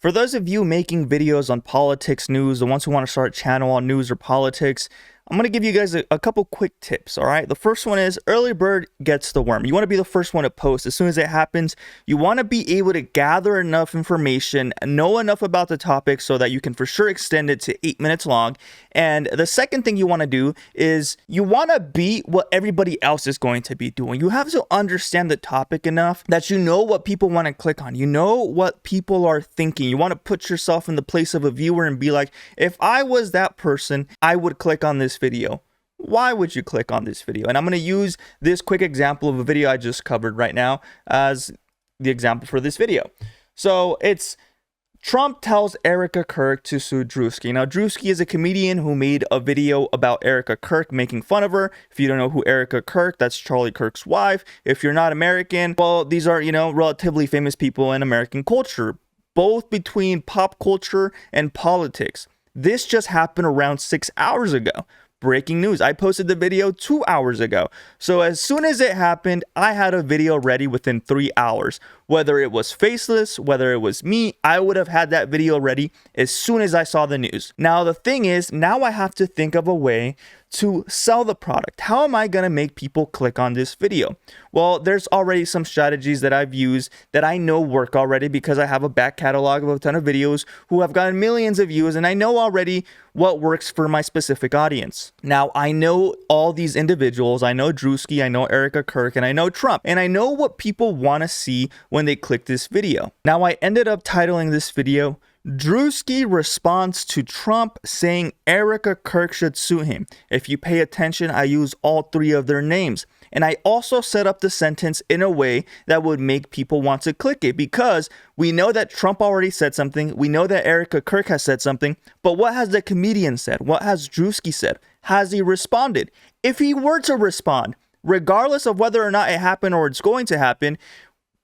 For those of you making videos on politics news, the ones who want to start a channel on news or politics, I'm going to give you guys a couple quick tips, all right? The first one is early bird gets the worm. You want to be the first one to post. As soon as it happens, you want to be able to gather enough information, know enough about the topic so that you can for sure extend it to 8 minutes long. And the second thing you want to do is you want to beat what everybody else is going to be doing. You have to understand the topic enough that you know what people want to click on. You know what people are thinking. You want to put yourself in the place of a viewer and be like, if I was that person, I would click on this video. Why would you click on this video? And I'm going to use this quick example of a video I just covered right now as the example for this video. So it's Trump tells Erica Kirk to sue Drewski. Now, Drewski is a comedian who made a video about Erica Kirk, making fun of her. If you don't know who Erica Kirk, that's Charlie Kirk's wife. If you're not American, well, these are, relatively famous people in American culture, both between pop culture and politics. This just happened around 6 hours ago. Breaking news. I posted the video 2 hours ago. So as soon as it happened, I had a video ready within 3 hours. Whether it was faceless, whether it was me, I would have had that video ready as soon as I saw the news. Now, the thing is, now I have to think of a way to sell the product. How am I going to make people click on this video? Well, there's already some strategies that I've used that I know work already because I have a back catalog of a ton of videos who have gotten millions of views, and I know already what works for my specific audience. Now, I know all these individuals. I know Drewski, I know Erica Kirk, and I know Trump, and I know what people want to see when they click this video. Now, I ended up titling this video, Drewski responds to Trump saying Erica Kirk should sue him. If you pay attention, I use all three of their names. And I also set up the sentence in a way that would make people want to click it because we know that Trump already said something. We know that Erica Kirk has said something. But what has the comedian said? What has Drewski said? Has he responded? If he were to respond, regardless of whether or not it happened or it's going to happen,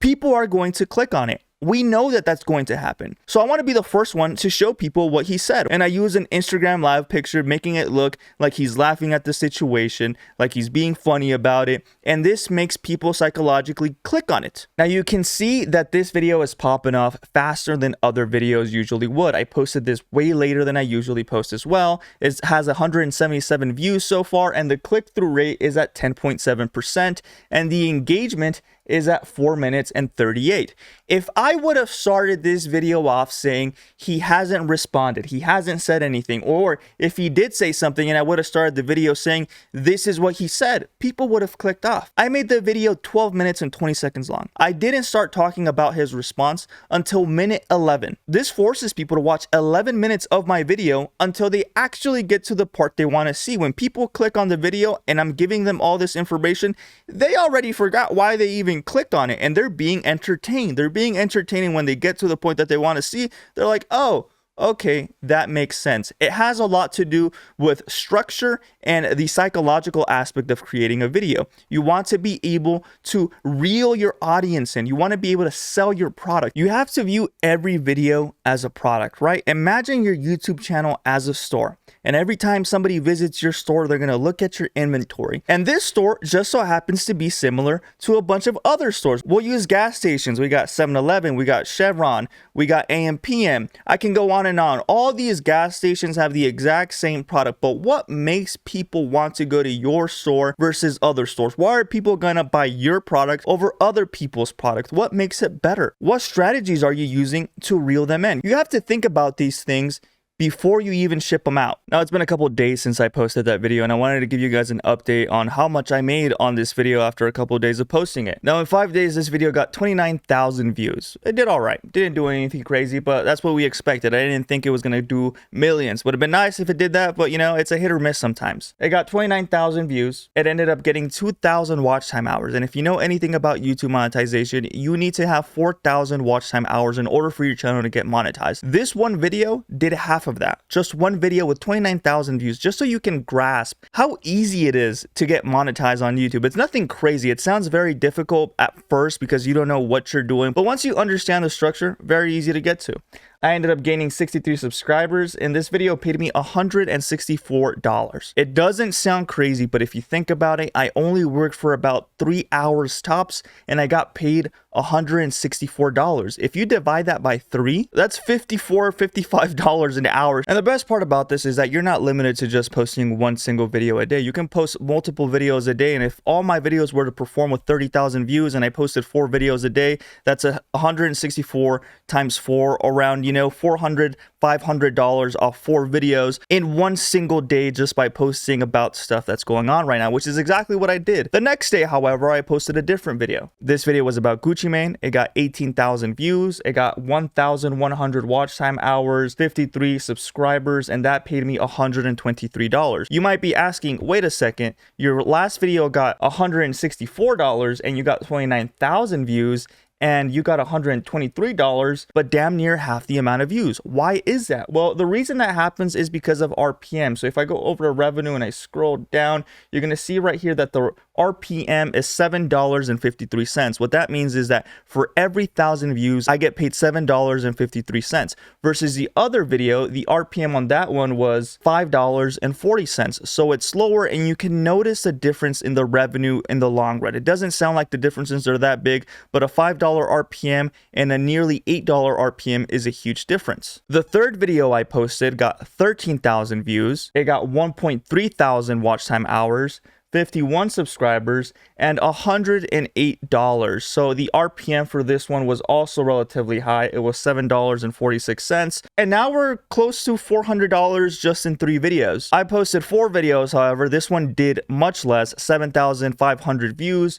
people are going to click on it. We know that that's going to happen. So I want to be the first one to show people what he said. And I use an Instagram live picture, making it look like he's laughing at the situation, like he's being funny about it. And this makes people psychologically click on it. Now you can see that this video is popping off faster than other videos usually would. I posted this way later than I usually post as well. It has 177 views so far, and the click-through rate is at 10.7%, and the engagement is at 4 minutes and 38. If I would have started this video off saying he hasn't responded, he hasn't said anything, or if he did say something and I would have started the video saying this is what he said, people would have clicked off. I made the video 12 minutes and 20 seconds long. I didn't start talking about his response until minute 11. This forces people to watch 11 minutes of my video until they actually get to the part they want to see. When people click on the video and I'm giving them all this information, they already forgot why they even clicked on it, and they're being entertained. They're being entertaining when they get to the point that they want to see. They're like, oh, okay, that makes sense. It has a lot to do with structure and the psychological aspect of creating a video. You want to be able to reel your audience in. You want to be able to sell your product. You have to view every video as a product, right? Imagine your YouTube channel as a store. And every time somebody visits your store, they're going to look at your inventory. And this store just so happens to be similar to a bunch of other stores. We'll use gas stations. We got 7-Eleven, we got Chevron, we got AM/PM. I can go on and on. All these gas stations have the exact same product. But what makes people want to go to your store versus other stores? Why are people going to buy your product over other people's product? What makes it better? What strategies are you using to reel them in? You have to think about these things before you even ship them out. Now, it's been a couple of days since I posted that video, and I wanted to give you guys an update on how much I made on this video after a couple of days of posting it. Now, in 5 days, this video got 29,000 views. It did all right. Didn't do anything crazy, but that's what we expected. I didn't think it was going to do millions. Would have been nice if it did that, but it's a hit or miss sometimes. It got 29,000 views. It ended up getting 2,000 watch time hours. And if you know anything about YouTube monetization, you need to have 4,000 watch time hours in order for your channel to get monetized. This one video did half of that. Just one video with 29,000 views, just so you can grasp how easy it is to get monetized on YouTube. It's nothing crazy. It sounds very difficult at first because you don't know what you're doing, but once you understand the structure, very easy to get to. I ended up gaining 63 subscribers, and this video paid me $164. It doesn't sound crazy, but if you think about it, I only worked for about 3 hours tops, and I got paid $164. If you divide that by 3, that's $55 an hour. And the best part about this is that you're not limited to just posting one single video a day. You can post multiple videos a day, and if all my videos were to perform with 30,000 views and I posted 4 videos a day, that's $164 times 4, around, you know, $400, $500 off 4 videos in one single day just by posting about stuff that's going on right now, which is exactly what I did. The next day, however, I posted a different video. This video was about Gucci Mane. It got 18,000 views. It got 1,100 watch time hours, 53 subscribers, and that paid me $123. You might be asking, wait a second, your last video got $164 and you got 29,000 views, and you got $123, but damn near half the amount of views. Why is that? Well, the reason that happens is because of RPM. So if I go over to revenue and I scroll down, you're going to see right here that the RPM is $7.53. What that means is that for every 1,000 views, I get paid $7.53, versus the other video, the RPM on that one was $5.40. So it's slower, and you can notice a difference in the revenue in the long run. It doesn't sound like the differences are that big, but a $5 RPM and a nearly $8 RPM is a huge difference. The third video I posted got 13,000 views. It got 1.3 thousand watch time hours, 51 subscribers, and $108. So the RPM for this one was also relatively high. It was $7.46. And now we're close to $400 just in 3 videos. I posted 4 videos, however. This one did much less, 7,500 views,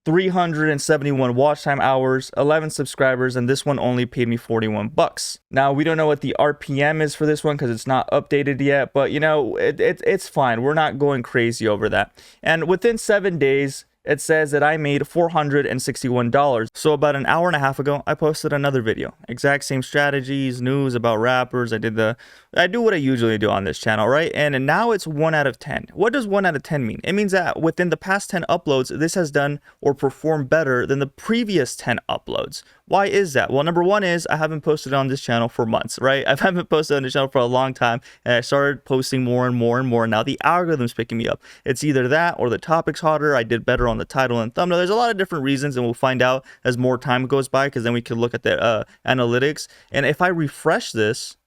371 watch time hours, 11 subscribers, and this one only paid me 41 bucks. Now, we don't know what the RPM is for this one because it's not updated yet, but you know, it's fine. We're not going crazy over that. And within 7 days, it says that I made $461. So about an hour and a half ago, I posted another video. Exact same strategies, news about rappers. I do what I usually do on this channel, right? And now it's 1 out of 10. What does 1 out of 10 mean? It means that within the past 10 uploads, this has done or performed better than the previous 10 uploads. Why is that? Well, number one is I haven't posted on this channel for months, right? I haven't posted on this channel for a long time, and I started posting more and more and more. Now the algorithm's picking me up. It's either that or the topic's hotter. I did better on the title and thumbnail. There's a lot of different reasons, and we'll find out as more time goes by, because then we can look at the analytics. And if I refresh this,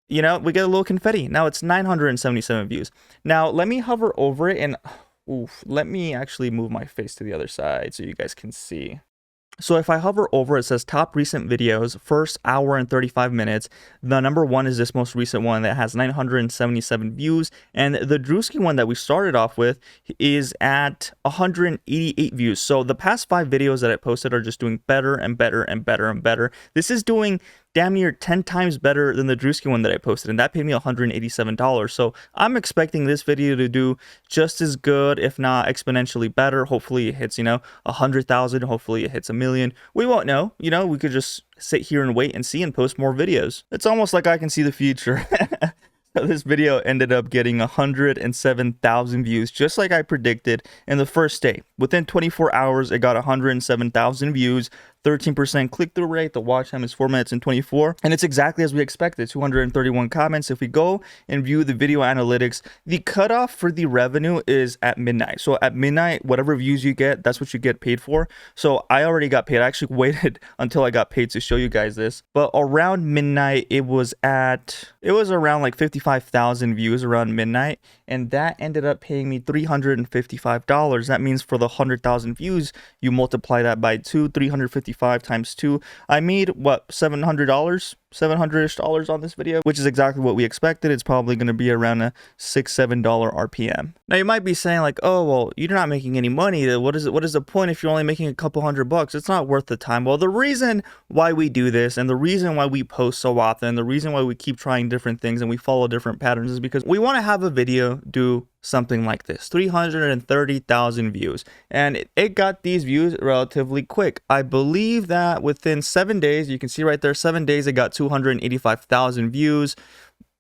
you know, we get a little confetti. Now it's 977 views. Now let me hover over it, and let me actually move my face to the other side so you guys can see. So if I hover over, it says top recent videos, first hour and 35 minutes. The number 1 is this most recent one that has 977 views. And the Drewski one that we started off with is at 188 views. So the past 5 videos that I posted are just doing better and better and better and better. This is doing damn near 10 times better than the Drewski one that I posted, and that paid me $187. So I'm expecting this video to do just as good, if not exponentially better. Hopefully it hits, you know, 100,000. Hopefully it hits 1 million. We won't know. You know, we could just sit here and wait and see and post more videos. It's almost like I can see the future. So this video ended up getting 107,000 views, just like I predicted in the first day. Within 24 hours, it got 107,000 views, 13% click-through rate. The watch time is 4 minutes and 24. And it's exactly as we expected, 231 comments. If we go and view the video analytics, the cutoff for the revenue is at midnight. So at midnight, whatever views you get, that's what you get paid for. So I already got paid. I actually waited until I got paid to show you guys this. But around midnight, it was around like 55,000 views around midnight. And that ended up paying me $355. That means for the 100,000 views, you multiply that by 2, 355 times 2. I made what, $700? $700-ish on this video, which is exactly what we expected. It's probably going to be around a $6-7 RPM. Now you might be saying like, oh, well, you're not making any money. What is the point if you're only making a couple $100? It's not worth the time. Well, the reason why we do this, and the reason why we post so often, the reason why we keep trying different things and we follow different patterns is because we want to have a video do something like this, 330,000 views, and it got these views relatively quick. I believe that within 7 days, you can see right there, 7 days, it got 285,000 views.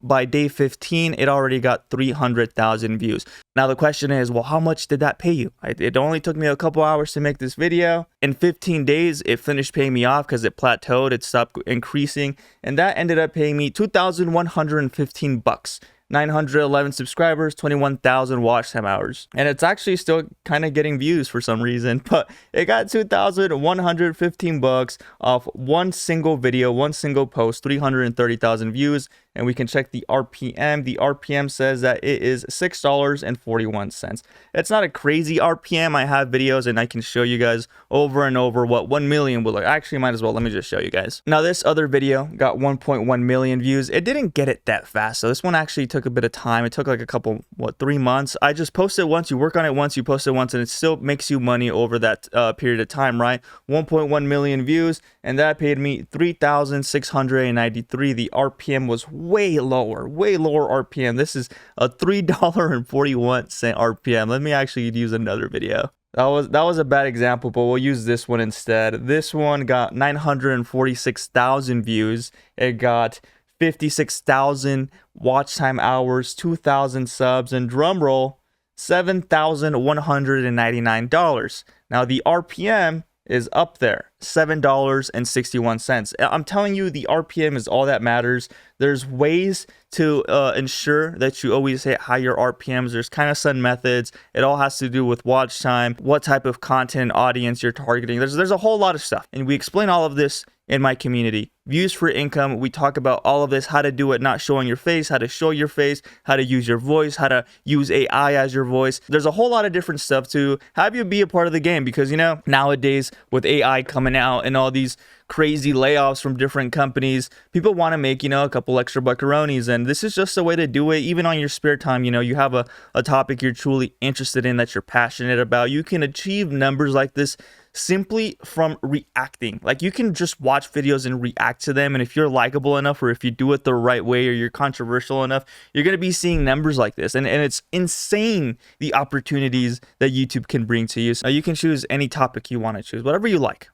by day 15, it already got 300,000 views. Now the question is, well, how much did that pay you? It only took me a couple hours to make this video. In 15 days, it finished paying me off because it plateaued, it stopped increasing, and that ended up paying me $2,115. 911 subscribers, 21,000 watch time hours. And it's actually still kind of getting views for some reason, but it got 2,115 bucks off one single video, one single post, 330,000 views. And we can check the RPM. The RPM says that it is $6.41. It's not a crazy RPM. I have videos and I can show you guys over and over what 1 million would look. Actually, might as well. Let me just show you guys. Now, this other video got 1.1 million views. It didn't get it that fast. So this one actually took a bit of time. It took like a couple, 3 months. I just posted once, you work on it once, you post it once, and it still makes you money over that period of time, right? 1.1 million views, and that paid me $3,693. The RPM was way lower RPM. This is a $3.41 RPM. Let me actually use another video. That was a bad example, but we'll use this one instead. This one got 946,000 views. It got 56,000 watch time hours, 2,000 subs, and drumroll, $7,199. Now the RPM is up there, $7.61. I'm telling you, the RPM is all that matters. There's ways to ensure that you always hit higher RPMs. There's kind of some methods. It all has to do with watch time, what type of content audience you're targeting. There's a whole lot of stuff, and we explain all of this in my community. Views for income, we talk about all of this, how to do it not showing your face, how to show your face, how to use your voice, how to use AI as your voice. There's a whole lot of different stuff to have you be a part of the game, because nowadays with AI coming out and all these crazy layoffs from different companies, people want to make a couple extra buckaroonies, and this is just a way to do it. Even on your spare time, you have a topic you're truly interested in, that you're passionate about, you can achieve numbers like this simply from reacting. Like, you can just watch videos and react to them, and if you're likable enough, or if you do it the right way, or you're controversial enough, you're going to be seeing numbers like this. And it's insane, the opportunities that YouTube can bring to you. So you can choose any topic you want to choose, whatever you like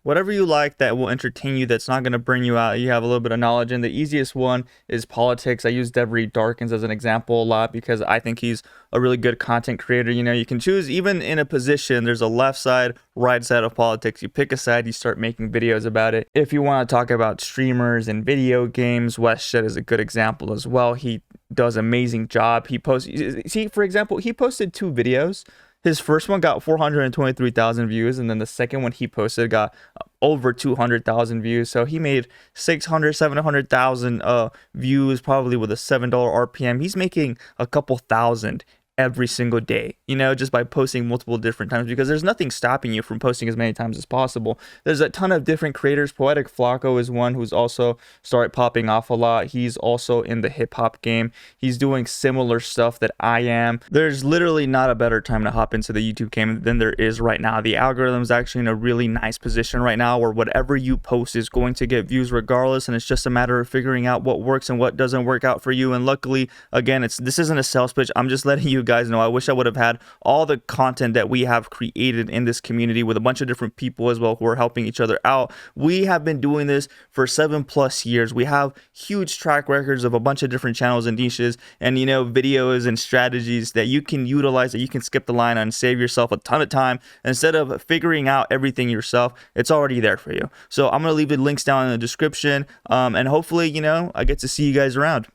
that will entertain you, that's not going to burn you out. You have a little bit of knowledge. And the easiest one is politics. I use Devery Darkins as an example a lot, because I think he's a really good content creator. You can choose, even in a position, there's a left side, right side of politics. You pick a side, you start making videos about it. If you want to talk about streamers and video games, West Shed is a good example as well. He does an amazing job. For example, he posted 2 videos. His first one got 423,000 views, and then the second one he posted got over 200,000 views. So he made 600, 700,000 views, probably with a $7 RPM. He's making a couple thousand every single day, just by posting multiple different times, because there's nothing stopping you from posting as many times as possible. There's a ton of different creators. Poetic Flacco is one who's also started popping off a lot. He's also in the hip hop game. He's doing similar stuff that I am. There's literally not a better time to hop into the YouTube game than there is right now. The algorithm's actually in a really nice position right now, where whatever you post is going to get views regardless, and it's just a matter of figuring out what works and what doesn't work out for you. And luckily, again, this isn't a sales pitch. I'm just letting you guys know, I wish I would have had all the content that we have created in this community with a bunch of different people as well, who are helping each other out. We have been doing this for 7+ years. We have huge track records of a bunch of different channels and niches, and videos and strategies that you can utilize, that you can skip the line on and save yourself a ton of time. Instead of figuring out everything yourself, it's already there for you. So I'm going to leave the links down in the description, and hopefully I get to see you guys around.